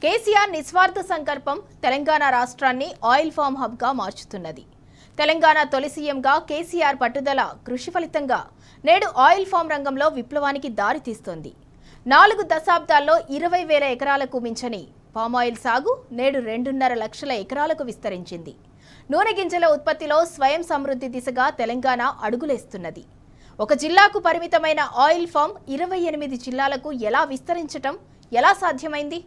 కేసీఆర్ నిస్వార్థ సంకల్పం తెలంగాణ రాష్ట్రాన్ని ఆయిల్ ఫామ్ హబ్ గా మార్చుతున్నది. తెలంగాణ తొలి సీఎంగా కేసీఆర్ పట్టుదల కృషి ఫలితంగా నేడు ఆయిల్ ఫామ్ రంగంలో విప్లవానికి దారి తీస్తోంది. 4 దశాబ్దాల్లో 20,000 ఎకరాలకు మించని పామాయిల్ సాగు నేడు 2.5 లక్షల ఎకరాలకు విస్తరించింది. నూనె గింజల ఉత్పత్తిలో స్వయం సమృద్ధి దిశగా తెలంగాణ అడుగులేస్తున్నది. ఒక జిల్లాకు పరిమితమైన ఆయిల్ ఫామ్ 28 జిల్లాలకు ఎలా విస్తరించటం ఎలా సాధ్యమైంది?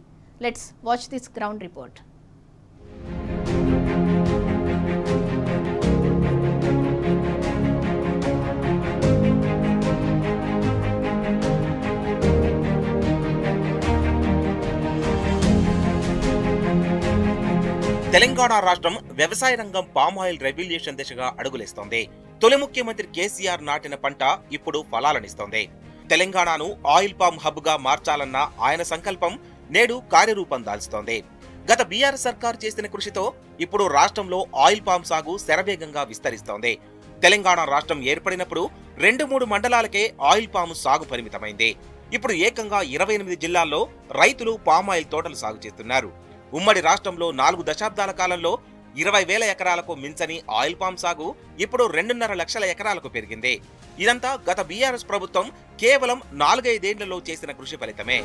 Let's watch this ground report. Telangana రాష్ట్రం వ్యవసాయ రంగం పామాయిల్ రెవల్యూషన్ దిశగా అడుగులేస్తోంది. తొలి ముఖ్యమంత్రి కేసీఆర్ నాటిన పంట ఇప్పుడు ఫలాలనిస్తోంది. తెలంగాణను ఆయిల్ పామ్ హబ్ గా మార్చాలన్న ఆయన సంకల్పం నేడు కార్యరూపం దాల్స్తోంది. గత బీఆర్ఎస్ సర్కార్ చేసిన కృషితో ఇప్పుడు రాష్ట్రంలో ఆయిల్ పామ్ సాగు శరవేగంగా విస్తరిస్తోంది. తెలంగాణ రాష్ట్రం ఏర్పడినప్పుడు 2-3 మండలాలకే ఆయిల్ పామ్ సాగు పరిమితమైంది. ఇప్పుడు ఏకంగా 28 జిల్లాల్లో రైతులు పామాయిల్ తోటలు సాగు చేస్తున్నారు. ఉమ్మడి రాష్ట్రంలో 4 దశాబ్దాల కాలంలో 20,000 ఎకరాలకు మించని ఆయిల్ పామ్ సాగు ఇప్పుడు 2.5 లక్షల ఎకరాలకు పెరిగింది. ఇదంతా గత బీఆర్ఎస్ ప్రభుత్వం కేవలం 4-5 ఏళ్లలో చేసిన కృషి ఫలితమే.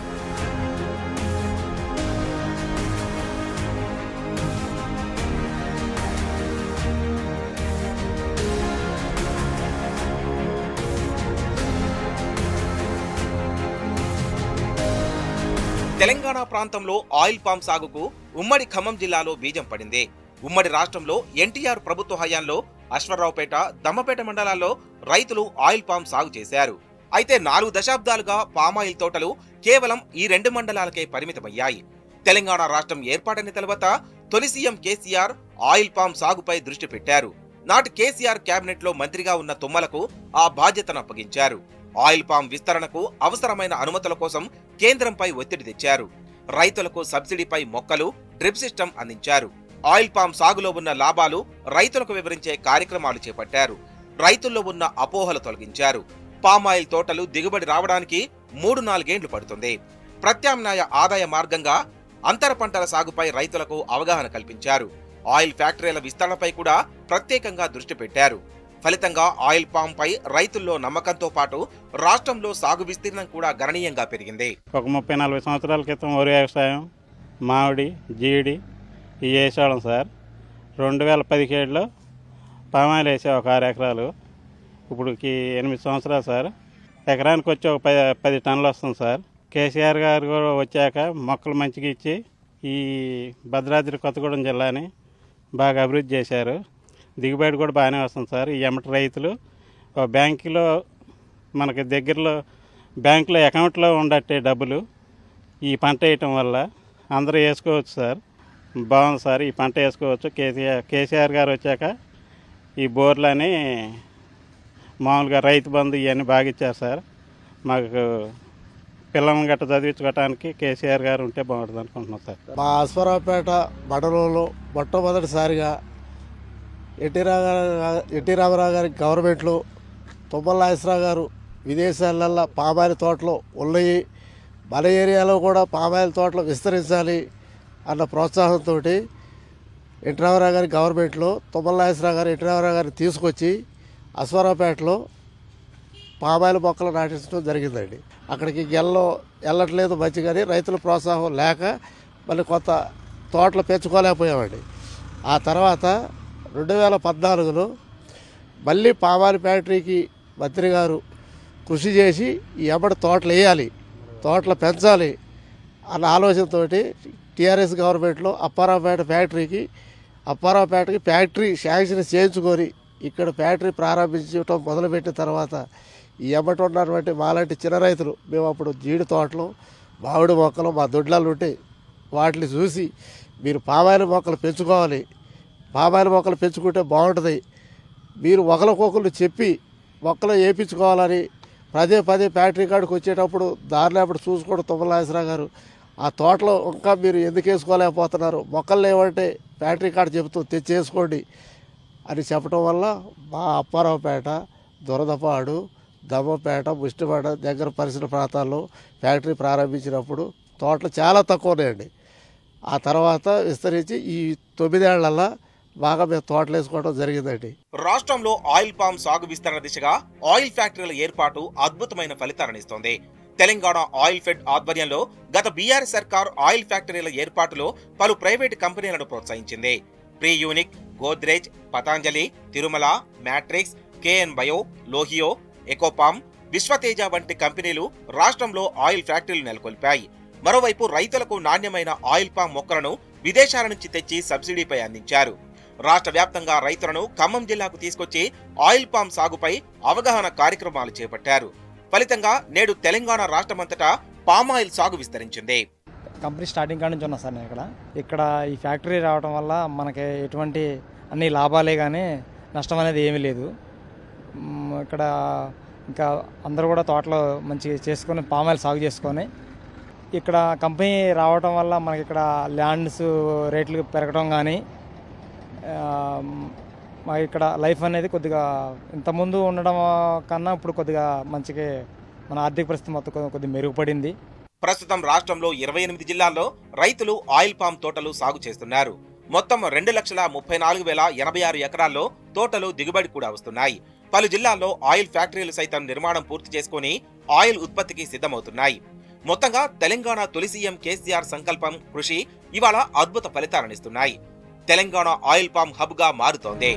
తెలంగాణ ప్రాంతంలో ఆయిల్ పామ్ సాగుకు ఉమ్మడి ఖమ్మం జిల్లాలో బీజం పడింది. ఉమ్మడి రాష్ట్రంలో ఎన్టీఆర్ ప్రభుత్వ హయాంలో అశ్వరావుపేట, దమ్మపేట మండలాల్లో రైతులు ఆయిల్ పామ్ సాగు చేశారు. అయితే 4 దశాబ్దాలుగా పామాయిల్ తోటలు కేవలం ఈ 2 మండలాలకే పరిమితమయ్యాయి. తెలంగాణ రాష్ట్రం ఏర్పాటైన తర్వాత తొలి సీఎం కేసీఆర్ ఆయిల్ పామ్ సాగుపై దృష్టి పెట్టారు. నాటి కేసీఆర్ కేబినెట్ లో మంత్రిగా ఉన్న తుమ్మలకు ఆ బాధ్యతను అప్పగించారు. ఆయిల్ పామ్ విస్తరణకు అవసరమైన అనుమతుల కోసం కేంద్రంపై ఒత్తిడి తెచ్చారు. రైతులకు సబ్సిడీపై మొక్కలు, డ్రిప్ సిస్టమ్ అందించారు. ఆయిల్ పామ్ సాగులో ఉన్న లాభాలు రైతులకు వివరించే కార్యక్రమాలు చేపట్టారు. రైతుల్లో ఉన్న అపోహలు తొలగించారు. పామాయిల్ తోటలు దిగుబడి రావడానికి 3-4 ఏళ్లు పడుతుంది. ప్రత్యామ్నాయ ఆదాయ మార్గంగా అంతర పంటల సాగుపై రైతులకు అవగాహన కల్పించారు. ఆయిల్ ఫ్యాక్టరీల విస్తరణపై కూడా ప్రత్యేకంగా దృష్టి పెట్టారు. ఫలితంగా ఆయిల్ పామ్ పై రైతుల్లో నమ్మకంతో పాటు రాష్ట్రంలో సాగు విస్తీర్ణం కూడా గణనీయంగా పెరిగింది. ఒక 30-40 సంవత్సరాల క్రితం వరి వ్యవసాయం, మామిడి, జీడి ఇవి వేసేవాళ్ళం సార్. 2017లో పామాయిల్ వేసే ఒక 6 ఎకరాలు. ఇప్పుడుకి 8 సంవత్సరాలు సార్. ఎకరానికి వచ్చి ఒక 10 టన్నులు వస్తుంది సార్. కేసీఆర్ గారు కూడా వచ్చాక మొక్కలు మంచిగా ఇచ్చి ఈ భద్రాద్రి కొత్తగూడెం జిల్లాని బాగా అభివృద్ధి చేశారు. దిగుబడి కూడా బాగానే వస్తుంది సార్. ఈ ఎమ్మటి రైతులు బ్యాంకులో మనకి దగ్గరలో బ్యాంకులో అకౌంట్లో ఉండట్టే డబ్బులు ఈ పంట వేయటం వల్ల అందరూ వేసుకోవచ్చు సార్. బాగుంది సార్. ఈ పంట వేసుకోవచ్చు. కేసీఆర్ గారు వచ్చాక ఈ బోర్లని మామూలుగా రైతు బంధు ఇవన్నీ బాగా ఇచ్చారు సార్. మాకు పిల్లలను గట్ట చదివించుకోవడానికి కేసీఆర్ గారు ఉంటే బాగుంటుంది అనుకుంటున్నాం సార్. మా అశ్వరావుపేట మండలంలో మొట్టమొదటిసారిగా ఎన్టీ రామారావు గారి గవర్నమెంట్లో తుమ్మల నాగేశ్వరరావు గారు విదేశాలల్లో పామాయిల్ తోటలు ఉన్నాయి, మన ఏరియాలో కూడా పామాయిల్ తోటలు విస్తరించాలి అన్న ప్రోత్సాహంతో ఎన్టీ రామారావు గారి గవర్నమెంట్లో తుమ్మల నాగేశ్వరరావు గారు ఎన్టీ రామారావు గారిని తీసుకొచ్చి అశ్వరావుపేటలో పామాయిల్ మొక్కలు నాటించడం జరిగిందండి. అక్కడికి వెళ్ళట్లేదు మంచిగాని రైతుల ప్రోత్సాహం లేక మళ్ళీ కొత్త తోటలు పెంచుకోలేకపోయామండి. ఆ తర్వాత 2014లో మళ్ళీ పామాయిల్ ఫ్యాక్టరీకి మంత్రి గారు కృషి చేసి ఈ ఎమ్మడి తోటలు వేయాలి, తోటలు పెంచాలి అన్న ఆలోచనతో టీఆర్ఎస్ గవర్నమెంట్లో అప్పారావుపేటకి ఫ్యాక్టరీ శాంక్షన్ చేయించుకొని ఇక్కడ ఫ్యాక్టరీ ప్రారంభించడం మొదలుపెట్టిన తర్వాత ఈ ఎమ్మటి ఉన్నటువంటి మాలాంటి చిన్న రైతులు మేము అప్పుడు జీడి తోటలు, మామిడి మొక్కలు మా దొడ్లాలు ఉంటాయి, వాటిని చూసి మీరు పామాయిల్ మొక్కలు పెంచుకోవాలి, పామాయిల్ మొక్కలు పెంచుకుంటే బాగుంటుంది, మీరు ఒకరికొకరు చెప్పి మొక్కలు వేయించుకోవాలని పదే ఫ్యాక్టరీ కాడికి వచ్చేటప్పుడు దారిలో అప్పుడు చూసుకోవడం తుమ్మల నాగేశ్వరరావు గారు ఆ తోటలో ఇంకా మీరు ఎందుకు వేసుకోలేకపోతున్నారు, మొక్కలు లేవంటే ఫ్యాక్టరీ కాడ చెబుతూ తెచ్చేసుకోండి అని చెప్పడం వల్ల మా అప్పారావుపేట, దొరదపాడు, దమ్మపేట, ముష్టిపేట దగ్గర పరిసర ప్రాంతాల్లో ఫ్యాక్టరీ ప్రారంభించినప్పుడు తోటలు చాలా తక్కువ ఉన్నాయండి. ఆ తర్వాత విస్తరించి ఈ 9 ఏళ్లలో బాగా మేము తోటలు వేసుకోవడం జరిగిందండి. రాష్ట్రంలో ఆయిల్ పామ్ సాగు విస్తరణ దిశగా ఆయిల్ ఫ్యాక్టరీల ఏర్పాటు అద్భుతమైన ఫలితాలనిస్తోంది. తెలంగాణ ఆయిల్ ఫెడ్ ఆధ్వర్యంలో గత బీఆర్ఎస్ సర్కార్ ఆయిల్ ఫ్యాక్టరీల ఏర్పాటులో పలు ప్రైవేటు కంపెనీలను ప్రోత్సహించింది. Pre unique, Godrej, Patanjali, Tirumala, Matrix, KN bio, లోహియో, ఎకోపామ్, విశ్వతేజ వంటి కంపెనీలు రాష్ట్రంలో ఆయిల్ ఫ్యాక్టరీలు నెలకొల్పాయి. మరోవైపు రైతులకు నాణ్యమైన ఆయిల్ పామ్ మొక్కలను విదేశాల నుంచి తెచ్చి సబ్సిడీపై అందించారు. రాష్ట్ర వ్యాప్తంగా రైతులను ఖమ్మం జిల్లాకు తీసుకొచ్చి ఆయిల్ పామ్ సాగుపై అవగాహన కార్యక్రమాలు చేపట్టారు. ఫలితంగా నేడు తెలంగాణ రాష్ట్రమంతటా పామాయిల్ సాగు విస్తరించింది. కంపెనీ స్టార్టింగ్ కాడ నుంచి ఉన్నా సార్ నేను ఇక్కడ ఈ ఫ్యాక్టరీ రావడం వల్ల మనకి ఎటువంటి అన్ని లాభాలే కానీ నష్టం అనేది ఏమీ లేదు. ఇక్కడ ఇంకా అందరూ కూడా తోటలో మంచిగా చేసుకొని పామాయిల్ సాగు చేసుకొని ఇక్కడ కంపెనీ రావడం వల్ల మనకి ఇక్కడ ల్యాండ్స్ రేట్లు పెరగడం కానీ మాకు ఇక్కడ లైఫ్ అనేది కొద్దిగా ఇంతకుముందు ఉండడం కన్నా ఇప్పుడు కొద్దిగా మంచిగా మన ఆర్థిక పరిస్థితి మొత్తం కొద్దిగా మెరుగుపడింది. ప్రస్తుతం రాష్ట్రంలో 28 జిల్లాల్లో రైతులు ఆయిల్ పామ్ తోటలు సాగు చేస్తున్నారు. మొత్తం 2,34,086 ఎకరాల్లో తోటలు దిగుబడి కూడా వస్తున్నాయి. పలు జిల్లాల్లో ఆయిల్ ఫ్యాక్టరీలు సైతం నిర్మాణం పూర్తి చేసుకుని ఆయిల్ ఉత్పత్తికి సిద్ధమవుతున్నాయి. మొత్తంగా తెలంగాణ తొలి సీఎం కేసీఆర్ సంకల్పం, కృషి ఇవాళ అద్భుత ఫలితాలనిస్తున్నాయి. తెలంగాణ ఆయిల్ పామ్ హబ్ గా మారుతోంది.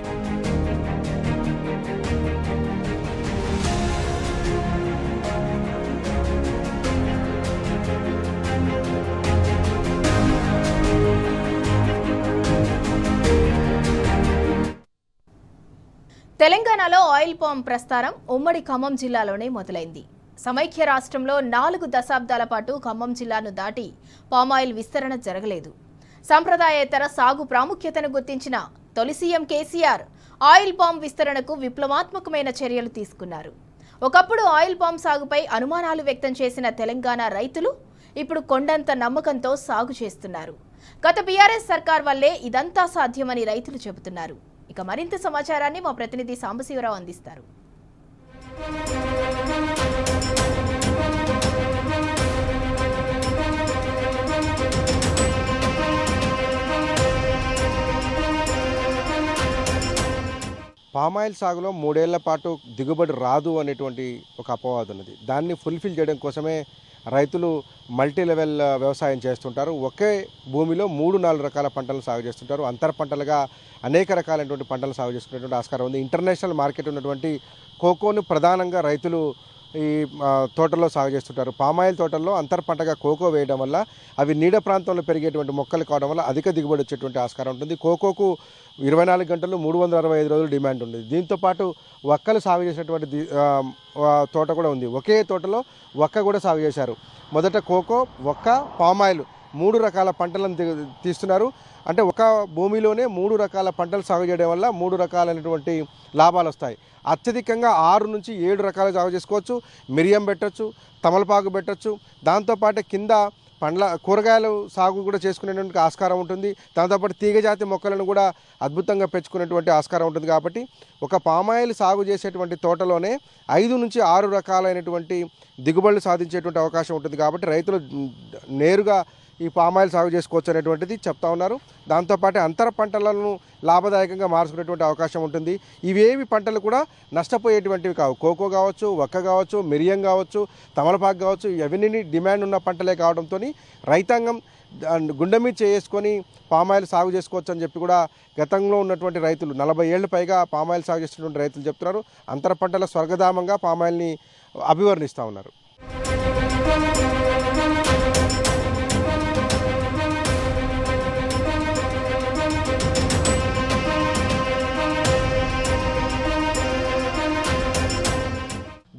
తెలంగాణలో ఆయిల్ పామ్ ప్రస్థానం ఉమ్మడి ఖమ్మం జిల్లాలోనే మొదలైంది. సమైక్య రాష్ట్రంలో 4 దశాబ్దాల పాటు ఖమ్మం జిల్లాను దాటి పామాయిల్ విస్తరణ జరగలేదు. సంప్రదాయేతర సాగు ప్రాముఖ్యతను గుర్తించిన తొలి సీఎం కేసీఆర్ ఆయిల్ పామ్ విస్తరణకు విప్లవాత్మకమైన చర్యలు తీసుకున్నారు. ఒకప్పుడు ఆయిల్ పామ్ సాగుపై అనుమానాలు వ్యక్తం చేసిన తెలంగాణ రైతులు ఇప్పుడు కొండంత నమ్మకంతో సాగు చేస్తున్నారు. గత బీఆర్ఎస్ సర్కార్ వల్లే ఇదంతా సాధ్యమని రైతులు చెబుతున్నారు. ఇక మరింత సమాచారాన్ని మా ప్రతినిధి సాంబశివరావు అందిస్తారు. పామాయిల్ సాగులో 3 ఏళ్ల పాటు దిగుబడి రాదు అనేటువంటి ఒక అపవాదం ఉన్నది. దాన్ని ఫుల్ఫిల్ చేయడం కోసమే రైతులు మల్టీ లెవెల్ వ్యవసాయం చేస్తుంటారు. ఒకే భూమిలో 3-4 రకాల పంటలు సాగు చేస్తుంటారు. అంతర పంటలుగా అనేక రకాలైనటువంటి పంటలు సాగు చేసుకునేటువంటి ఆస్కారం ఉంది. ఇంటర్నేషనల్ మార్కెట్ ఉన్నటువంటి కోకోను ప్రధానంగా రైతులు ఈ తోటల్లో సాగు చేస్తుంటారు. పామాయిల్ తోటల్లో అంతర పంటగా కోకో వేయడం వల్ల అవి నీడ ప్రాంతంలో పెరిగేటువంటి మొక్కలు కావడం వల్ల అధిక దిగుబడి వచ్చేటువంటి ఆస్కారం ఉంటుంది. కోకోకు 24 గంటలు 365 రోజులు డిమాండ్ ఉంది. దీంతోపాటు వక్కలు సాగు చేసేటువంటి తోట కూడా ఉంది. ఒకే తోటలో వక్క కూడా సాగు చేశారు. మొదట కోకో, వక్క, పామాయిల్ 3 రకాల పంటలను తీస్తున్నారు. అంటే ఒక భూమిలోనే 3 రకాల పంటలు సాగు చేయడం వల్ల 3 రకాలైనటువంటి లాభాలు వస్తాయి. అత్యధికంగా 6 నుంచి 7 రకాలు సాగు చేసుకోవచ్చు. మిరియం పెట్టచ్చు, తమలపాకు పెట్టచ్చు. దాంతోపాటు కింద కూరగాయలు సాగు కూడా చేసుకునేటువంటి ఆస్కారం ఉంటుంది. దాంతోపాటు తీగజాతి మొక్కలను కూడా అద్భుతంగా పెంచుకునేటువంటి ఆస్కారం ఉంటుంది. కాబట్టి ఒక పామాయిల్ సాగు చేసేటువంటి తోటలోనే 5 నుంచి 6 రకాలైనటువంటి దిగుబడులు సాధించేటువంటి అవకాశం ఉంటుంది. కాబట్టి రైతులు నేరుగా ఈ పామాయిల్ సాగు చేసుకోవచ్చు అనేటువంటిది చెప్తా ఉన్నారు. దాంతోపాటు అంతర పంటలను లాభదాయకంగా మార్చుకునేటువంటి అవకాశం ఉంటుంది. ఇవేవి పంటలు కూడా నష్టపోయేటువంటివి కావు. కోకో కావచ్చు, వక్క కావచ్చు, మిరియం కావచ్చు, తమలపాకు కావచ్చు, ఇవన్నీ డిమాండ్ ఉన్న పంటలే కావడంతో రైతాంగం గుండె మీద చేసుకొని పామాయిల్ సాగు చేసుకోవచ్చు అని చెప్పి కూడా గతంలో ఉన్నటువంటి రైతులు 40 ఏళ్ల పైగా పామాయిల్ సాగు చేస్తున్నటువంటి రైతులు చెప్తున్నారు. అంతర పంటల స్వర్గధామంగా పామాయిల్ని అభివర్ణిస్తూ ఉన్నారు.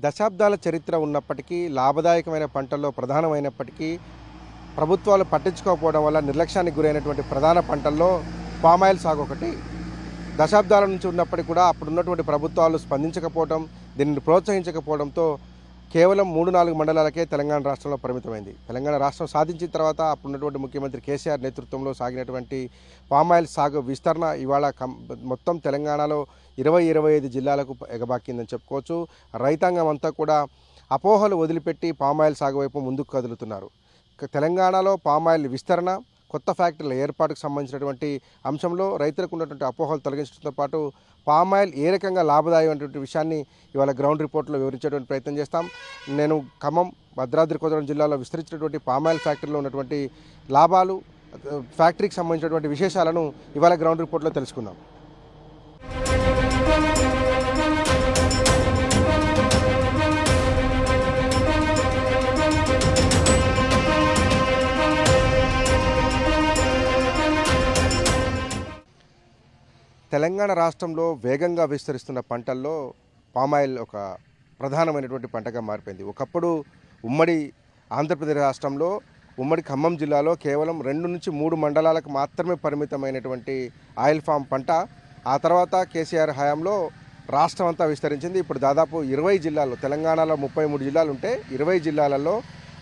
దశాబ్దాల చరిత్ర ఉన్నప్పటికీ లాభదాయకమైన పంటల్లో ప్రధానమైనప్పటికీ ప్రభుత్వాలు పట్టించుకోకపోవడం వల్ల నిర్లక్ష్యానికి గురైనటువంటి ప్రధాన పంటల్లో పామాయిల్ సాగు ఒకటి. దశాబ్దాల నుంచి ఉన్నప్పటికీ కూడా అప్పుడున్నటువంటి ప్రభుత్వాలు స్పందించకపోవడం, దీనిని ప్రోత్సహించకపోవడంతో కేవలం 3-4 మండలాలకే తెలంగాణ రాష్ట్రంలో పరిమితమైంది. తెలంగాణ రాష్ట్రం సాధించిన తర్వాత అప్పుడున్నటువంటి ముఖ్యమంత్రి కేసీఆర్ నేతృత్వంలో సాగినటువంటి పామాయిల్ సాగు విస్తరణ ఇవాళ మొత్తం తెలంగాణలో 20-25 జిల్లాలకు ఎగబాకిందని చెప్పుకోవచ్చు. రైతాంగం అంతా కూడా అపోహలు వదిలిపెట్టి పామాయిల్ సాగు వైపు ముందుకు కదులుతున్నారు. తెలంగాణలో పామాయిల్ విస్తరణ కొత్త ఫ్యాక్టరీల ఏర్పాటుకు సంబంధించినటువంటి అంశంలో రైతులకు ఉన్నటువంటి అపోహలు తొలగించడంతో పాటు పామాయిల్ ఏ రకంగా లాభదాయకమైనటువంటి విషయాన్ని ఇవాళ గ్రౌండ్ రిపోర్ట్లో వివరించేటువంటి ప్రయత్నం చేస్తాం. నేను ఖమ్మం, భద్రాద్రి కొత్తగూడెం జిల్లాలో విస్తరించినటువంటి పామాయిల్ ఫ్యాక్టరీలో ఉన్నటువంటి లాభాలు, ఫ్యాక్టరీకి సంబంధించినటువంటి విశేషాలను ఇవాళ గ్రౌండ్ రిపోర్ట్లో తెలుసుకుందాం. తెలంగాణ రాష్ట్రంలో వేగంగా విస్తరిస్తున్న పంటల్లో పామాయిల్ ఒక ప్రధానమైనటువంటి పంటగా మారిపోయింది. ఒకప్పుడు ఉమ్మడి ఆంధ్రప్రదేశ్ రాష్ట్రంలో ఉమ్మడి ఖమ్మం జిల్లాలో కేవలం 2 నుంచి 3 మండలాలకు మాత్రమే పరిమితమైనటువంటి ఆయిల్ ఫామ్ పంట ఆ తర్వాత కేసీఆర్ హయాంలో రాష్ట్రం అంతా విస్తరించింది. ఇప్పుడు దాదాపు 20 జిల్లాల్లో, తెలంగాణలో 33 జిల్లాలు ఉంటే 20 జిల్లాలలో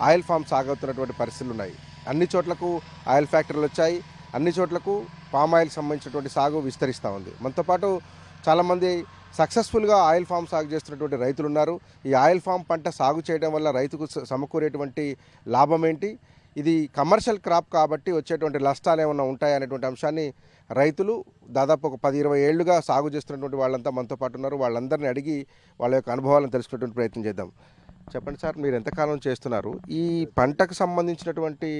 ఆయిల్ ఫామ్ సాగుతున్నటువంటి పరిస్థితులు ఉన్నాయి. అన్ని చోట్లకు ఆయిల్ ఫ్యాక్టరీలు వచ్చాయి. అన్ని చోట్లకు పామాయిల్ సంబంధించినటువంటి సాగు విస్తరిస్తూ ఉంది. మనతో పాటు చాలామంది సక్సెస్ఫుల్గా ఆయిల్ ఫామ్ సాగు చేస్తున్నటువంటి రైతులు ఉన్నారు. ఈ ఆయిల్ ఫామ్ పంట సాగు చేయడం వల్ల రైతుకు సమకూరేటువంటి లాభం ఏంటి, ఇది కమర్షియల్ క్రాప్ కాబట్టి వచ్చేటువంటి నష్టాలు ఏమైనా ఉంటాయనేటువంటి అంశాన్ని రైతులు దాదాపు ఒక 10-20 ఏళ్లుగా సాగు చేస్తున్నటువంటి వాళ్ళంతా మనతో పాటు ఉన్నారు. వాళ్ళందరినీ అడిగి వాళ్ళ యొక్క అనుభవాలను తెలుసుకునేటువంటి ప్రయత్నం చేద్దాం. చెప్పండి సార్, మీరు ఎంతకాలం చేస్తున్నారు? ఈ పంటకు సంబంధించినటువంటి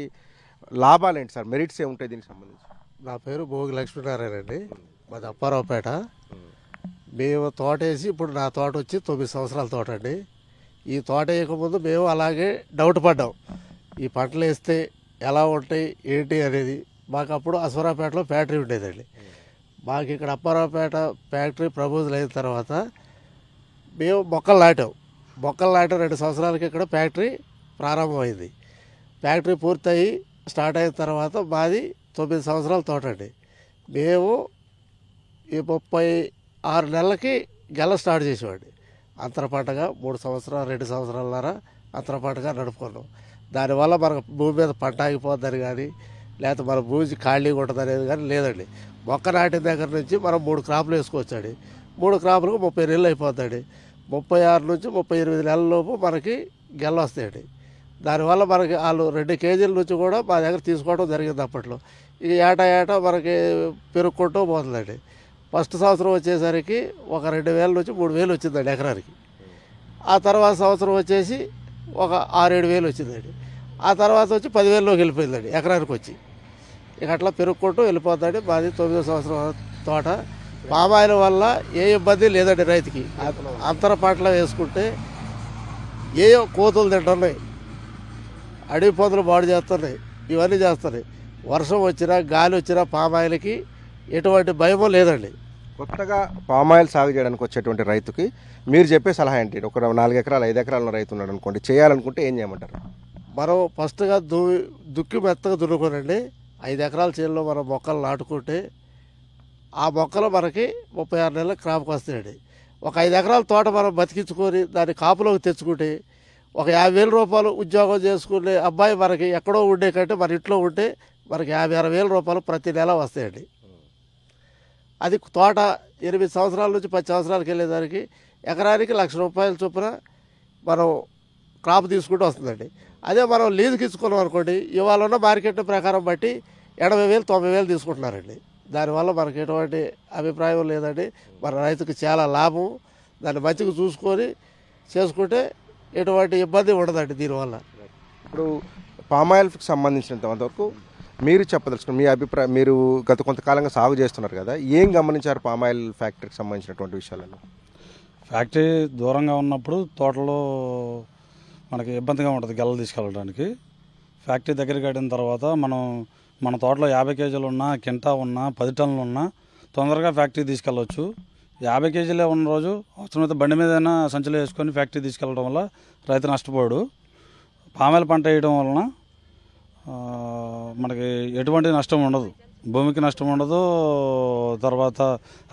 లాభాలు ఏంటి సార్, మెరిట్స్ ఏముంటాయి దీనికి సంబంధించి? నా పేరు భోగి లక్ష్మీనారాయణ అండి, మాది అప్పారావుపేట. మేము తోట వేసి ఇప్పుడు నా తోట వచ్చి 9 సంవత్సరాల తోట అండి. ఈ తోట వేయకముందు మేము అలాగే డౌట్ పడ్డాం, ఈ పంటలు వేస్తే ఎలా ఉంటాయి ఏంటి అనేది. మాకు అప్పుడు అశ్వరావుపేటలో ఫ్యాక్టరీ ఉండేదండి. మాకు ఇక్కడ అప్పారావుపేట ఫ్యాక్టరీ ప్రపోజల్ అయిన తర్వాత మేము మొక్కలు నాటాం. 2 సంవత్సరాలకి ఇక్కడ ఫ్యాక్టరీ ప్రారంభమైంది. ఫ్యాక్టరీ పూర్తయి స్టార్ట్ అయిన తర్వాత మాది 9 సంవత్సరాల తోట అండి. మేము ఈ 36 నెలలకి గెల స్టార్ట్ చేసేవాడి. అంతర పంటగా 3 సంవత్సరాలు 2 సంవత్సరాలన్నర అంతర పంటగా నడుపుకున్నాం. దానివల్ల మనకు భూమి మీద పంట ఆగిపోద్దని కానీ లేకపోతే మన భూమి ఖాళీగా ఉంటుంది అనేది కానీ లేదండి. మొక్క నాటిన దగ్గర నుంచి మనం 3 క్రాపులు వేసుకోవచ్చండి. 3 క్రాపులకు 30 నెలలు అయిపోతాయండి. 36 నుంచి 38 నెలల లోపు మనకి గెల వస్తాయండి. దానివల్ల మనకి వాళ్ళు 2 కేజీల నుంచి కూడా మా దగ్గర తీసుకోవడం జరిగింది అప్పట్లో. ఇక ఏటా మనకి పెరుగుకుంటూ పోతుందండి. ఫస్ట్ సంవత్సరం వచ్చేసరికి ఒక 2,000 నుంచి 3,000 వచ్చిందండి ఎకరానికి. ఆ తర్వాత సంవత్సరం వచ్చేసి ఒక 6-7 వచ్చిందండి. ఆ తర్వాత వచ్చి 10,000లోకి వెళ్ళిపోయిందండి ఎకరానికి వచ్చి. ఇక అట్లా పెరుగుకుంటూ వెళ్ళిపోతాడు. మాది 9వ సంవత్సరం తోట. పామాయిల్ వల్ల ఏ ఇబ్బంది లేదండి రైతుకి. అంతర పంటలు వేసుకుంటే ఏయో కోతులు తింటున్నాయి, అడవి పొదలు బాడు చేస్తున్నాయి, ఇవన్నీ చేస్తున్నాయి. వర్షం వచ్చినా గాలి వచ్చినా పామాయిల్కి ఎటువంటి భయమో లేదండి. కొత్తగా పామాయిల్ సాగు చేయడానికి వచ్చేటువంటి రైతుకి మీరు చెప్పే సలహా ఏంటి? ఒక 4 ఎకరాలు 5 ఎకరాల రైతు ఉన్నాడు అనుకోండి, చేయాలనుకుంటే ఏం చేయమంటారు? మనం ఫస్ట్గా దుక్కి మెత్తగా దున్నుకోనండి. 5 ఎకరాల చేనులో మనం మొక్కలు నాటుకుంటే ఆ మొక్కలు మనకి 36 నెలల క్రాప్కి వస్తాయండి. ఒక 5 ఎకరాల తోట మనం బతికించుకొని దాన్ని కాపులోకి తెచ్చుకుంటే ఒక 50,000 రూపాయలు ఉద్యోగం చేసుకునే అబ్బాయి మనకి ఎక్కడో ఉండే కంటే మన ఇంట్లో ఉంటే మనకి 50,000-60,000 రూపాయలు ప్రతి నెల వస్తాయండి. అది తోట 8 సంవత్సరాల నుంచి 10 సంవత్సరాలకు వెళ్ళేదానికి ఎకరానికి 1,00,000 రూపాయల చొప్పున మనం క్రాప్ తీసుకుంటూ వస్తుందండి. అదే మనం లీజుకి ఇచ్చుకున్నాం అనుకోండి, ఇవాళ ఉన్న మార్కెట్ ప్రకారం బట్టి 80,000-90,000 తీసుకుంటున్నారండి. దానివల్ల మనకి ఎటువంటి అభిప్రాయం లేదండి. మన రైతుకి చాలా లాభం. దాన్ని మంచిగా చూసుకొని చేసుకుంటే ఎటువంటి ఇబ్బంది ఉండదండి దీనివల్ల. ఇప్పుడు పామాయిల్కి సంబంధించినంత వరకు మీరు చెప్పదలుచుకున్న మీ అభిప్రాయం, మీరు గత కొంతకాలంగా సాగు చేస్తున్నారు కదా, ఏం గమనించారు పామాయిల్ ఫ్యాక్టరీకి సంబంధించినటువంటి విషయాలను? ఫ్యాక్టరీ దూరంగా ఉన్నప్పుడు తోటలో మనకి ఇబ్బందిగా ఉంటుంది గెలలు తీసుకెళ్ళడానికి. ఫ్యాక్టరీ దగ్గరికి వెళ్ళిన తర్వాత మన తోటలో 50 కేజీలు ఉన్నా, కింటా ఉన్నా, 10 టన్నులు ఉన్నా తొందరగా ఫ్యాక్టరీ తీసుకెళ్ళవచ్చు. 50 కేజీలే ఉన్న రోజు అవసరమైతే బండి మీదైనా సంచులు వేసుకొని ఫ్యాక్టరీ తీసుకెళ్ళడం వల్ల రైతు నష్టపోడు. పామాయిల్ పంట వేయడం వలన మనకి ఎటువంటి నష్టం ఉండదు, భూమికి నష్టం ఉండదు, తర్వాత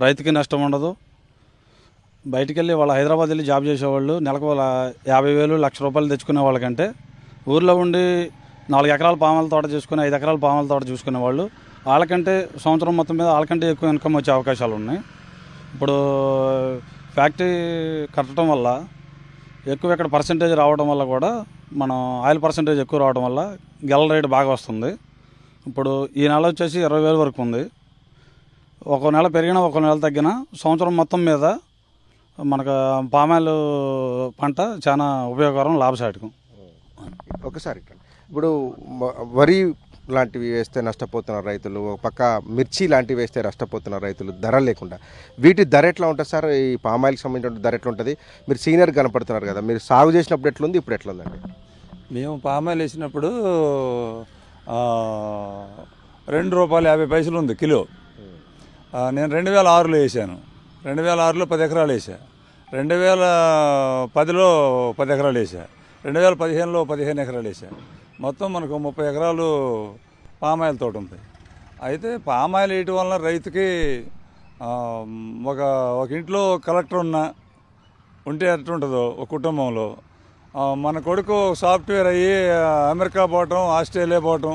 రైతుకి నష్టం ఉండదు. బయటికి వెళ్ళి వాళ్ళు హైదరాబాద్ వెళ్ళి జాబ్ చేసేవాళ్ళు నెలకు 50,000, 1,00,000 రూపాయలు తెచ్చుకునే వాళ్ళకంటే ఊర్లో ఉండి 4 ఎకరాల పామాయిల్ తోట చేసుకుని 5 ఎకరాల పామాయిల్ తోట చూసుకునే వాళ్ళు వాళ్ళకంటే సంవత్సరం మొత్తం మీద వాళ్ళకంటే ఎక్కువ ఇన్కమ్ వచ్చే అవకాశాలు ఉన్నాయి. ఇప్పుడు ఫ్యాక్టరీ కట్టడం వల్ల ఎక్కువ ఇక్కడ పర్సంటేజ్ రావడం వల్ల కూడా మనం ఆయిల్ పర్సంటేజ్ ఎక్కువ రావడం వల్ల గెల రేటు బాగా వస్తుంది. ఇప్పుడు ఈ నెల వచ్చేసి 20,000 వరకు ఉంది. ఒక నెల పెరిగినా ఒక నెల తగ్గినా సంవత్సరం మొత్తం మీద మనకు పామాయిల్ పంట చాలా ఉపయోగకరం, లాభసాటికం. ఒకసారి ఇప్పుడు వరి లాంటివి వేస్తే నష్టపోతున్నారు రైతులు, ఒక పక్క మిర్చి లాంటివి వేస్తే నష్టపోతున్నారు రైతులు ధర లేకుండా. వీటి ధర ఎట్లా ఉంటుంది సార్? ఈ పామాయిల్కి సంబంధించిన ధర ఎట్లా ఉంటుంది? మీరు సీనియర్ కనపడుతున్నారు కదా, మీరు సాగు చేసినప్పుడు ఎట్లుంది, ఇప్పుడు ఎట్లుందండి? మేము పామాయిల్ వేసినప్పుడు ₹2.50 ఉంది కిలో. నేను 2006లో వేసాను. 2006లో 10 ఎకరాలు వేసా. 2010లో 10 ఎకరాలు వేసా. 2015లో 15 ఎకరాలు వేసా. మొత్తం మనకు 30 ఎకరాలు పామాయిల్ తోట ఉంది. అయితే పామాయిల్ వేయటం వలన రైతుకి ఒక ఇంట్లో కలెక్టర్ ఉంటే ఎట్టుంటుందో ఒక కుటుంబంలో, మన కొడుకు సాఫ్ట్వేర్ అయ్యి అమెరికా పోవటం, ఆస్ట్రేలియా పోవటం,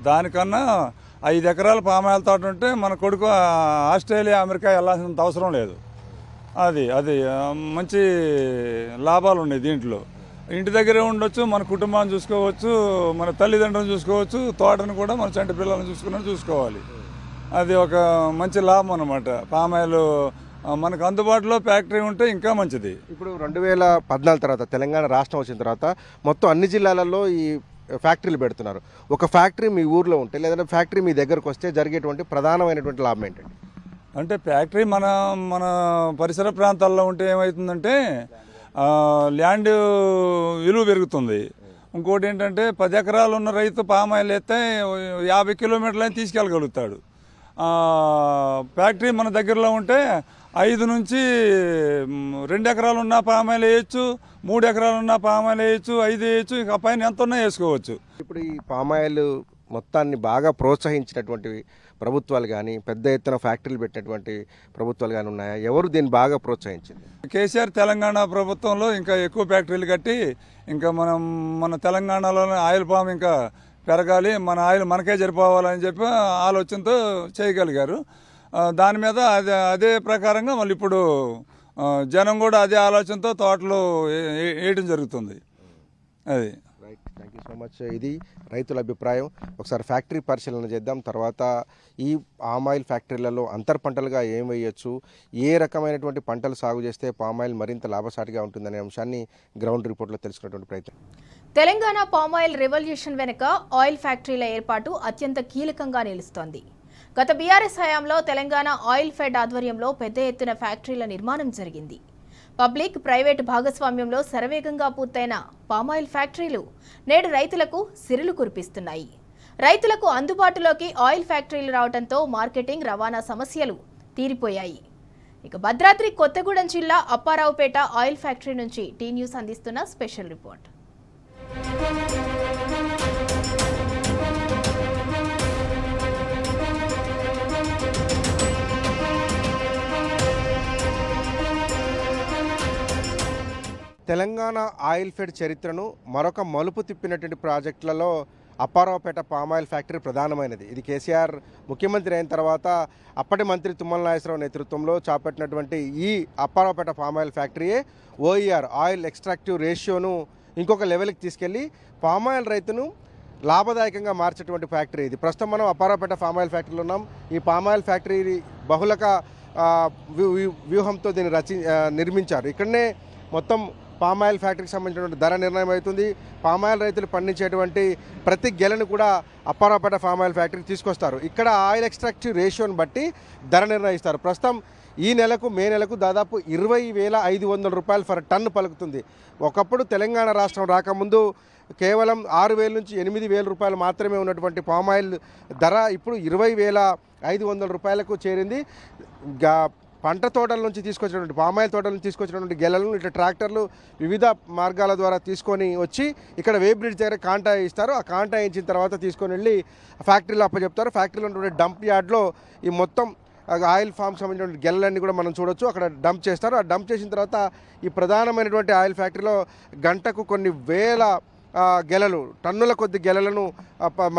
దానికన్నా 5 ఎకరాల పామాయిల్ తోట ఉంటే మన కొడుకు ఆస్ట్రేలియా, అమెరికా వెళ్ళాల్సినంత అవసరం లేదు. అది మంచి లాభాలు ఉన్నాయి దీంట్లో. ఇంటి దగ్గరే ఉండొచ్చు, మన కుటుంబాన్ని చూసుకోవచ్చు, మన తల్లిదండ్రులను చూసుకోవచ్చు, తోటను కూడా మన చంటి పిల్లలను చూసుకోవాలి. అది ఒక మంచి లాభం అన్నమాట. పామాయిల్ మనకు అందుబాటులో ఫ్యాక్టరీ ఉంటే ఇంకా మంచిది. ఇప్పుడు 2014 తర్వాత తెలంగాణ రాష్ట్రం వచ్చిన తర్వాత మొత్తం అన్ని జిల్లాలలో ఈ ఫ్యాక్టరీలు పెడుతున్నారు. ఒక ఫ్యాక్టరీ మీ ఊర్లో ఉంటే, లేదంటే ఫ్యాక్టరీ మీ దగ్గరకు వస్తే జరిగేటువంటి ప్రధానమైనటువంటి లాభం ఏంటండి? అంటే ఫ్యాక్టరీ మన పరిసర ప్రాంతాల్లో ఉంటే ఏమవుతుందంటే ల్యాండ్ విలువ పెరుగుతుంది. ఇంకోటి ఏంటంటే 10 ఎకరాలు ఉన్న రైతు పామాయిల్ వేస్తే 50 కిలోమీటర్లని తీసుకెళ్ళగలుగుతాడు. ఫ్యాక్టరీ మన దగ్గరలో ఉంటే 5 నుంచి 2 ఎకరాలు ఉన్న పామాయిల్ వేయచ్చు, 3 ఎకరాలు ఉన్న పామాయిల్ వేయచ్చు, 5 వేయచ్చు, ఇంకా పైన ఎంత ఉన్నా వేసుకోవచ్చు. ఇప్పుడు ఈ పామాయిల్ మొత్తాన్ని బాగా ప్రోత్సహించినటువంటి ప్రభుత్వాలు కానీ, పెద్ద ఎత్తున ఫ్యాక్టరీలు పెట్టినటువంటి ప్రభుత్వాలు కానీ ఉన్నాయా? ఎవరు దీన్ని బాగా ప్రోత్సహించింది? కేసీఆర్ తెలంగాణ ప్రభుత్వంలో ఇంకా ఎక్కువ ఫ్యాక్టరీలు కట్టి ఇంకా మన తెలంగాణలోనే ఆయిల్ పామ్ ఇంకా పెరగాలి, మన ఆయిల్ మనకే సరిపోవాలని చెప్పి ఆలోచనతో చేయగలిగారు. దాని మీద అదే ప్రకారంగా మళ్ళీ ఇప్పుడు జనం కూడా అదే ఆలోచనతో తోటలు వేయడం జరుగుతుంది. అది right, thank you so much. ఇది రైతుల అభిప్రాయం. ఒకసారి ఫ్యాక్టరీ పరిశీలన చేద్దాం. తర్వాత ఈ పామాయిల్ ఫ్యాక్టరీలలో అంతర్ పంటలుగా ఏం వేయచ్చు, ఏ రకమైనటువంటి పంటలు సాగు చేస్తే పామాయిల్ మరింత లాభసాటిగా ఉంటుందనే అంశాన్ని గ్రౌండ్ రిపోర్ట్లో తెలుసుకున్నటువంటి ప్రయత్నం. తెలంగాణ పామాయిల్ రెవల్యూషన్ వెనుక ఆయిల్ ఫ్యాక్టరీల ఏర్పాటు అత్యంత కీలకంగా నిలుస్తోంది. గత బీఆర్ఎస్ హయాంలో తెలంగాణ ఆయిల్ ఫెడ్ ఆధ్వర్యంలో పెద్ద ఎత్తున ఫ్యాక్టరీల నిర్మాణం జరిగింది. పబ్లిక్ ప్రైవేట్ భాగస్వామ్యంలో శరవేగంగా పూర్తయిన పామాయిల్ ఫ్యాక్టరీలు నేడు రైతులకు సిరులు కురిపిస్తున్నాయి. రైతులకు అందుబాటులోకి ఆయిల్ ఫ్యాక్టరీలు రావడంతో మార్కెటింగ్, రవాణా సమస్యలు తీరిపోయాయి. ఇక భద్రాద్రి కొత్తగూడెం జిల్లా అప్పారావుపేట ఆయిల్ ఫ్యాక్టరీ నుంచి టీ న్యూస్ అందిస్తున్న special report. Telangana oil fed చరిత్రను మరొక మలుపు తిప్పినటువంటి ప్రాజెక్టులలో అప్పారావుపేట పామాయిల్ ఫ్యాక్టరీ ప్రధానమైనది. ఇది కేసీఆర్ ముఖ్యమంత్రి అయిన తర్వాత అప్పటి మంత్రి తుమ్మల నాగేశ్వరరావు నేతృత్వంలో చేపట్టినటువంటి ఈ అప్పారావుపేట పామాయిల్ ఫ్యాక్టరీయే ఓఈఆర్ ఆయిల్ ఎక్స్ట్రాక్టివ్ రేషియోను ఇంకొక లెవెల్కి తీసుకెళ్లి పామాయిల్ రైతును లాభదాయకంగా మార్చేటువంటి ఫ్యాక్టరీ ఇది. ప్రస్తుతం మనం అప్పారావుపేట పామాయిల్ ఫ్యాక్టరీలో ఉన్నాం. ఈ పామాయిల్ ఫ్యాక్టరీ బహుళక వ్యూహంతో దీన్ని నిర్మించారు. ఇక్కడనే మొత్తం పామాయిల్ ఫ్యాక్టరీకి సంబంధించినటువంటి ధర నిర్ణయం అవుతుంది. పామాయిల్ రైతులు పండించేటువంటి ప్రతి గెలను కూడా అప్పారావుపేట పామాయిల్ ఫ్యాక్టరీకి తీసుకొస్తారు. ఇక్కడ ఆయిల్ ఎక్స్ట్రాక్టివ్ రేషియోని బట్టి ధర నిర్ణయిస్తారు. ప్రస్తుతం ఈ నెలకు మే నెలకు దాదాపు 20,500 రూపాయలు ఫర్ టన్ను పలుకుతుంది. ఒకప్పుడు తెలంగాణ రాష్ట్రం రాకముందు కేవలం 6,000 నుంచి 8,000 రూపాయలు మాత్రమే ఉన్నటువంటి పామాయిల్ ధర ఇప్పుడు 20,500 రూపాయలకు చేరింది. పంట తోటల నుంచి తీసుకొచ్చినటువంటి పామాయిల్ తోటల నుంచి తీసుకొచ్చినటువంటి గెలలను ఇట్లా ట్రాక్టర్లు వివిధ మార్గాల ద్వారా తీసుకొని వచ్చి ఇక్కడ వే బ్రిడ్జ్ దగ్గర కాంటా ఇస్తారు. ఆ కాంటా ఇచ్చిన తర్వాత తీసుకొని వెళ్ళి ఫ్యాక్టరీలో అప్పచెప్తారు. ఫ్యాక్టరీలో ఉన్నటువంటి డంప్ యార్డ్లో ఈ మొత్తం ఆయిల్ ఫామ్కి సంబంధించిన గెలలన్నీ కూడా మనం చూడొచ్చు. అక్కడ డంప్ చేస్తారు. ఆ డంప్ చేసిన తర్వాత ఈ ప్రధానమైనటువంటి ఆయిల్ ఫ్యాక్టరీలో గంటకు కొన్ని వేల గెలలు టన్నుల కొద్ది గెలలను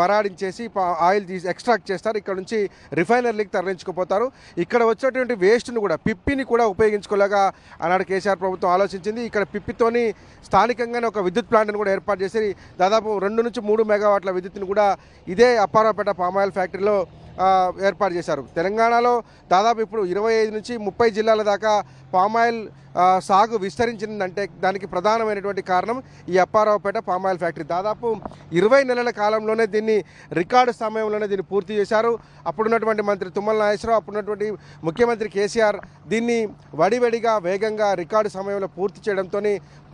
మరాడించేసి ఆయిల్ ఎక్స్ట్రాక్ట్ చేస్తారు. ఇక్కడ నుంచి రిఫైనరీకి తరలించుకుపోతారు. ఇక్కడ వచ్చేటువంటి వేస్ట్ను కూడా పిప్పిని కూడా ఉపయోగించుకోలేగా ఆనాడు కేసీఆర్ ప్రభుత్వం ఆలోచించింది. ఇక్కడ పిప్పితోని స్థానికంగానే ఒక విద్యుత్ ప్లాంట్ను కూడా ఏర్పాటు చేసి దాదాపు 2 నుంచి 3 మెగావాట్ల విద్యుత్తును కూడా ఇదే అప్పారావుపేట పామాయిల్ ఫ్యాక్టరీలో ఏర్పాటు చేశారు. తెలంగాణలో దాదాపు ఇప్పుడు 25 నుంచి 30 జిల్లాల దాకా పామాయిల్ సాగు విస్తరించిందంటే దానికి ప్రధానమైనటువంటి కారణం ఈ అప్పారావుపేట పామాయిల్ ఫ్యాక్టరీ. దాదాపు 20 నెలల కాలంలోనే దీన్ని రికార్డు సమయంలోనే దీన్ని పూర్తి చేశారు. అప్పుడున్నటువంటి మంత్రి తుమ్మల నాగేశ్వరరావు, అప్పుడున్నటువంటి ముఖ్యమంత్రి కేసీఆర్ దీన్ని వడివడిగా వేగంగా రికార్డు సమయంలో పూర్తి చేయడంతో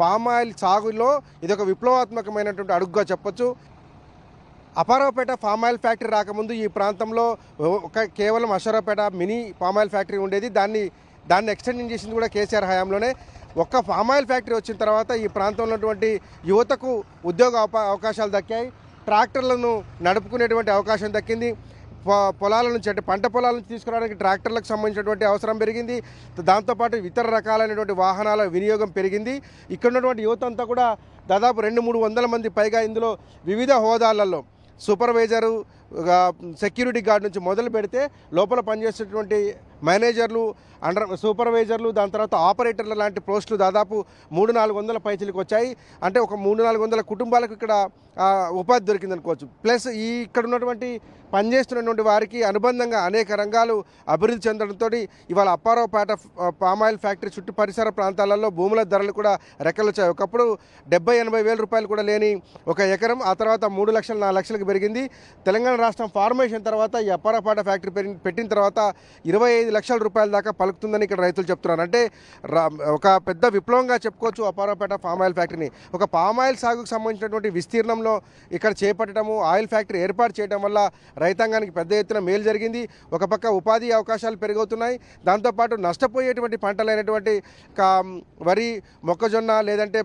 పామాయిల్ సాగులో ఇది ఒక విప్లవాత్మకమైనటువంటి అడుగుగా చెప్పొచ్చు. అప్పారావుపేట పామాయిల్ ఫ్యాక్టరీ రాకముందు ఈ ప్రాంతంలో కేవలం అశ్వరావుపేట మినీ పామాయిల్ ఫ్యాక్టరీ ఉండేది. దాన్ని ఎక్స్టెండింగ్ చేసింది కూడా కేసీఆర్ హయాంలోనే. ఒక్క పామాయిల్ ఫ్యాక్టరీ వచ్చిన తర్వాత ఈ ప్రాంతంలో ఉన్నటువంటి యువతకు ఉద్యోగ అవకాశాలు దక్కాయి. ట్రాక్టర్లను నడుపుకునేటువంటి అవకాశం దక్కింది. పొలాల నుంచి అంటే పంట పొలాల నుంచి తీసుకురావడానికి ట్రాక్టర్లకు సంబంధించినటువంటి అవసరం పెరిగింది. దాంతోపాటు ఇతర రకాలైనటువంటి వాహనాల వినియోగం పెరిగింది. ఇక్కడ ఉన్నటువంటి యువత అంతా కూడా దాదాపు 200-300 మంది పైగా ఇందులో వివిధ హోదాలలో సూపర్వైజరు, సెక్యూరిటీ గార్డ్ నుంచి మొదలు పెడితే లోపల పనిచేసేటువంటి మేనేజర్లు, సూపర్వైజర్లు, దాని తర్వాత ఆపరేటర్ల లాంటి పోస్టులు దాదాపు 300-400 పైచీలకు వచ్చాయి. అంటే ఒక 300-400 కుటుంబాలకు ఇక్కడ ఉపాధి దొరికిందనుకోవచ్చు. ప్లస్ ఇక్కడ ఉన్నటువంటి పనిచేస్తున్నటువంటి వారికి అనుబంధంగా అనేక రంగాలు అభివృద్ధి చెందడంతో ఇవాళ అప్పారావుపేట పామాయిల్ ఫ్యాక్టరీ చుట్టూ పరిసర ప్రాంతాలలో భూముల ధరలు కూడా రెక్కలొచ్చాయి. ఒకప్పుడు 70-80 వేల రూపాయలు కూడా లేని ఒక ఎకరం ఆ తర్వాత 3 లక్షలు 4 లక్షలకు పెరిగింది. తెలంగాణ రాష్ట్రం ఫార్మేషన్ తర్వాత ఈ అప్పారావుపేట ఫ్యాక్టరీ పెట్టిన తర్వాత 25 లక్షల రూపాయల దాకా పలుకుతుందని ఇక్కడ రైతులు చెప్తున్నారు. అంటే ఒక పెద్ద విప్లవంగా చెప్పుకోవచ్చు అప్పారావుపేట పామాయిల్ ఫ్యాక్టరీని. ఒక పామాయిల్ సాగుకు సంబంధించినటువంటి విస్తీర్ణంలో ఇక్కడ చేపట్టడము, ఆయిల్ ఫ్యాక్టరీ ఏర్పాటు చేయడం వల్ల రైతాంగానికి పెద్ద ఎత్తున మేలు జరిగింది. ఒక పక్క ఉపాధి అవకాశాలు పెరుగుతున్నాయి. దాంతోపాటు నష్టపోయేటువంటి పంటలైనటువంటి వరి, మొక్కజొన్న, లేదంటే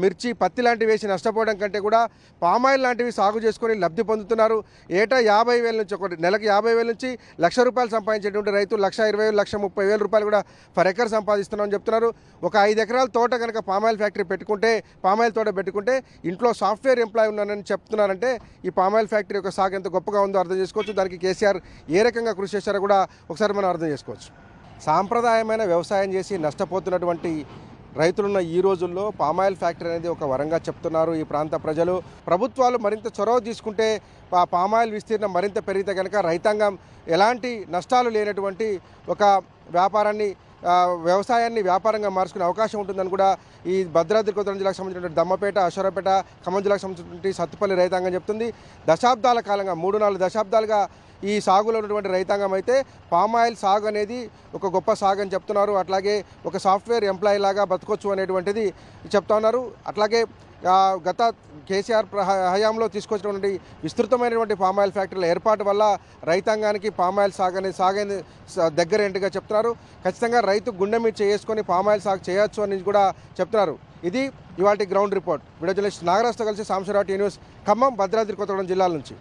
మిర్చి, పత్తి లాంటివి వేసి నష్టపోవడం కంటే కూడా పామాయిల్ లాంటివి సాగు చేసుకొని లబ్ధి పొందుతున్నారు. ఏటా 50,000 నుంచి నెలకు 50,000 నుంచి ₹1,00,000 సంపాదించేటువంటి రైతులు 1,20,000, 1,30,000 రూపాయలు కూడా ఫర్ ఎకర్ సంపాదిస్తున్నామని చెప్తున్నారు. ఒక 5 ఎకరాల తోట కనుక పామాయిల్ ఫ్యాక్టరీ పెట్టుకుంటే, పామాయిల్ తోట పెట్టుకుంటే ఇంట్లో సాఫ్ట్వేర్ ఎంప్లాయ్ ఉన్నానని చెప్తున్నారంటే ఈ పామాయిల్ ఫ్యాక్టరీ యొక్క సాగు ఎంత గొప్పగా ఉందో అర్థం చేసుకోవచ్చు. దానికి కేసీఆర్ ఏ రకంగా కృషి చేశారో కూడా ఒకసారి మనం అర్థం చేసుకోవచ్చు. సాంప్రదాయమైన వ్యవసాయం చేసి నష్టపోతున్నటువంటి రైతులున్న ఈ రోజుల్లో పామాయిల్ ఫ్యాక్టరీ అనేది ఒక వరంగా చెప్తున్నారు ఈ ప్రాంత ప్రజలు. ప్రభుత్వాలు మరింత చొరవ తీసుకుంటే పామాయిల్ విస్తీర్ణం మరింత పెరిగితే కనుక రైతాంగం ఎలాంటి నష్టాలు లేనటువంటి ఒక వ్యవసాయాన్ని వ్యాపారంగా మార్చుకునే అవకాశం ఉంటుందని కూడా ఈ భద్రాద్రి కొత్తగూడెం జిల్లాకు సంబంధించిన దమ్మపేట, అశ్వరావుపేట, ఖమ్మం జిల్లాకు సంబంధించినటువంటి సత్తుపల్లి రైతాంగం చెప్తుంది. దశాబ్దాల కాలంగా 3-4 దశాబ్దాలుగా ఈ సాగులో ఉన్నటువంటి రైతాంగం అయితే పామాయిల్ సాగు అనేది ఒక గొప్ప సాగు అని చెప్తున్నారు. అట్లాగే ఒక సాఫ్ట్వేర్ ఎంప్లాయీ లాగా బతకొచ్చు అనేటువంటిది చెప్తా ఉన్నారు. అట్లాగే గత కేసీఆర్ హయాంలో తీసుకొచ్చినటువంటి విస్తృతమైనటువంటి పామాయిల్ ఫ్యాక్టరీల ఏర్పాటు వల్ల రైతాంగానికి పామాయిల్ సాగు దగ్గరేంటిగా చెప్తున్నారు. ఖచ్చితంగా రైతు గుండె మీద చేసుకొని పామాయిల్ సాగు చేయొచ్చు అని కూడా చెప్తున్నారు. ఇది ఇవాళ గ్రౌండ్ రిపోర్ట్. వీడియో జర్నలిస్ట్ నాగరాజ్తో కలిసి సాంబశివరావు, టీ న్యూస్, ఖమ్మం, భద్రాద్రి కొత్తగూడెం జిల్లాల నుంచి.